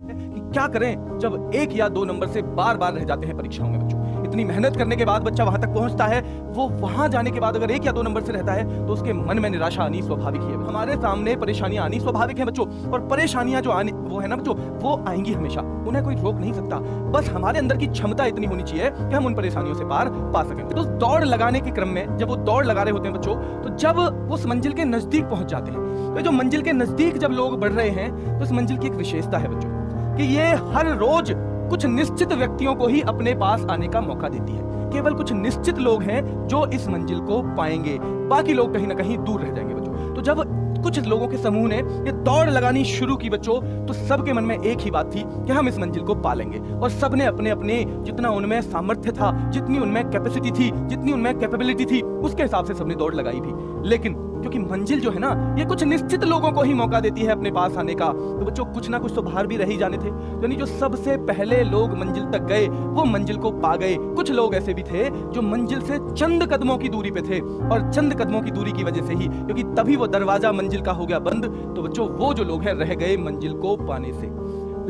कि क्या करें जब 1 या 2 नंबर से बार-बार रह जाते हैं परीक्षाओं में बच्चों। इतनी मेहनत करने के बाद बच्चा वहां तक पहुंचता है, वो वहां जाने के बाद अगर 1 या 2 नंबर से रहता है तो उसके मन में निराशा आनी स्वाभाविक ही है। हमारे सामने परेशानियां आनी स्वाभाविक है बच्चों, और परेशानियां जो आनी वो है ना बच्चों, वो आएंगी हमेशा, उन्हें कोई रोक नहीं सकता। बस हमारे अंदर की क्षमता इतनी होनी चाहिए कि हम उन परेशानियों से पार पा सकें। तो दौड़ लगाने के क्रम में जब वो दौड़ लगा रहे होते हैं बच्चों, तो जब वो उस मंजिल के नजदीक पहुंच जाते हैं, तो जो मंजिल के नजदीक जब लोग बढ़ रहे हैं तो इस मंजिल की एक विशेषता है बच्चों कि ये हर रोज कुछ निश्चित व्यक्तियों को ही अपने पास आने का मौका देती है। केवल कुछ निश्चित लोग हैं जो इस मंजिल को पाएंगे, बाकी लोग कहीं ना कहीं दूर रह जाएंगे बच्चों। तो जब कुछ लोगों के समूह ने ये दौड़ लगानी शुरू की बच्चों, तो सबके मन में एक ही बात थी कि हम इस मंजिल को पालेंगे, और सबने अपने अपने जितना उनमें सामर्थ्य था, जितनी उनमें कैपेसिटी थी, जितनी उनमें कैपेबिलिटी थी, उसके हिसाब से सबने दौड़ लगाई भी। लेकिन क्योंकि मंजिल जो है ना, ये कुछ निश्चित लोगों को ही मौका देती है अपने पास आने का, तो बच्चों कुछ ना कुछ तो बाहर भी रह ही जाने थे। यानी जो सबसे पहले लोग मंजिल तक गए वो मंजिल को पा गए। कुछ लोग ऐसे भी थे जो मंजिल से चंद कदमों की दूरी पे थे, और चंद कदमों की दूरी की वजह से ही, क्योंकि तभी वो दरवाजा मंजिल का हो गया बंद, तो बच्चों वो जो लोग हैं रह गए मंजिल को पाने से।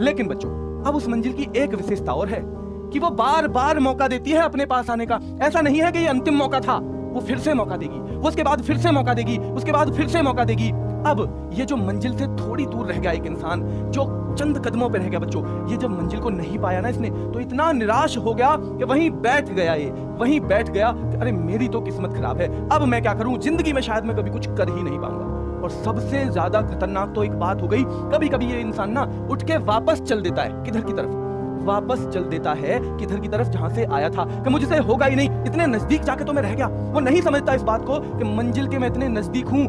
लेकिन बच्चों अब उस मंजिल की एक विशेषता और है कि वो बार बार मौका देती है अपने पास आने का। ऐसा नहीं है कि ये अंतिम मौका था, वो फिर से मौका देगी, वो उसके बाद फिर से मौका देगी, उसके बाद फिर से मौका देगी। अब ये जो मंजिल से थोड़ी दूर रह गया एक इंसान, जो चंद कदमों पे रह गया बच्चों, ये जब मंजिल को नहीं पाया ना इसने, तो इतना निराश हो गया कि वहीं बैठ गया। ये वहीं बैठ गया कि अरे मेरी तो किस्मत खराब है, अब मैं क्या करूं, जिंदगी में शायद मैं कभी कुछ कर ही नहीं पाऊंगा। और सबसे ज्यादा खतरनाक तो एक बात हो गई, कभी कभी ये इंसान ना उठ के वापस चल देता है। किधर की तरफ? वापस चल देता है किधर की तरफ, जहां से आया था, कि मुझसे होगा ही नहीं, इतने नजदीक जाके तो मैं रह गया। वो नहीं समझता इस बात को कि मंजिल के मैं इतने नजदीक हूं।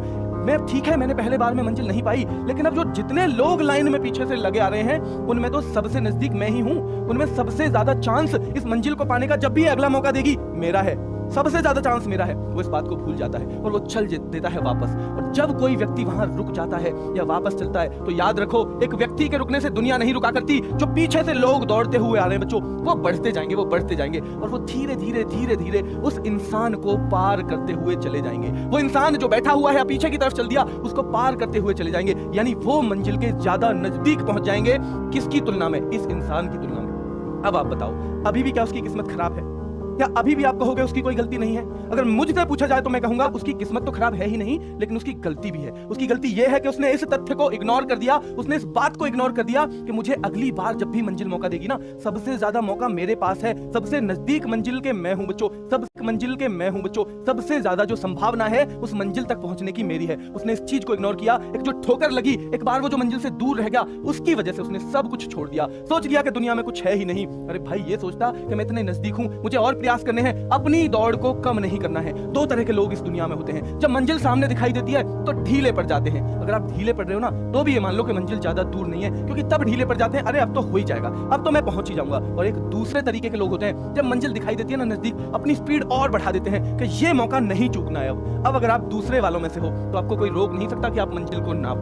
मैं ठीक है, मैंने पहले बार में मंजिल नहीं पाई, लेकिन अब जो जितने लोग लाइन में पीछे से लगे आ रहे हैं, उनमें तो सबसे नजदीक मैं ही हूं। उनमें सबसे ज्यादा चांस इस मंजिल को पाने का जब भी अगला मौका देगी मेरा है, सबसे ज्यादा चांस मेरा है। वो इस बात को भूल जाता है और वो चल देता है वापस। और जब कोई व्यक्ति वहां रुक जाता है या वापस चलता है, तो याद रखो, एक व्यक्ति के रुकने से दुनिया नहीं रुका करती। जो पीछे से लोग दौड़ते हुए आ रहे हैं बच्चों, वो बढ़ते जाएंगे, वो बढ़ते जाएंगे, और वो धीरे धीरे धीरे धीरे उस इंसान को पार करते हुए चले जाएंगे। वो इंसान जो बैठा हुआ है पीछे की तरफ चल दिया, उसको पार करते हुए चले जाएंगे। यानी वो मंजिल के ज्यादा नजदीक पहुंच जाएंगे। किसकी तुलना में? इस इंसान की तुलना में। अब आप बताओ, अभी भी क्या उसकी किस्मत खराब है? क्या अभी भी आप कहोगे उसकी कोई गलती नहीं है? अगर मुझसे पूछा जाए तो मैं कहूंगा उसकी किस्मत तो खराब है ही नहीं, लेकिन उसकी गलती भी है। उसकी गलती यह है कि उसने इस तथ्य को इग्नोर कर दिया, उसने इस बात को इग्नोर कर दिया कि मुझे अगली बार जब भी मंजिल मौका देगी ना, सबसे ज्यादा मौका मेरे पास है, सबसे नजदीक मंजिल के मैं हूं बच्चों, सब मंजिल के मैं हूं बच्चों, सबसे ज्यादा जो संभावना है उस मंजिल तक पहुंचने की मेरी है। उसने इस चीज को इग्नोर किया। एक जो ठोकर लगी, एक बार वो जो मंजिल से दूर रह गया, उसकी वजह से उसने सब कुछ छोड़ दिया। सोच लिया कि दुनिया में कुछ है ही नहीं। अरे भाई, ये सोचता कि मैं इतने नजदीक हूं, मुझे और प्रयास करने हैं, अपनी दौड़ को कम नहीं करना है। दो तरह के लोग इस दुनिया में होते हैं। जब मंजिल सामने दिखाई देती है तो ढीले पड़ जाते हैं। अगर आप ढीले पड़ रहे हो ना, तो भी ये मान लो कि मंजिल ज्यादा दूर नहीं है, क्योंकि तब ढीले पड़ जाते हैं, अरे अब तो हो ही जाएगा, अब तो मैं पहुंच ही जाऊंगा। और एक दूसरे तरीके के लोग होते हैं, जब मंजिल दिखाई देती है ना नजदीक, अपनी स्पीड और बढ़ा देते हैं कि ये मौका नहीं चूकना है। अब अगर आप दूसरे वालों में से हो तो आपको कोई रोक नहीं सकता कि आप मंजिल को ना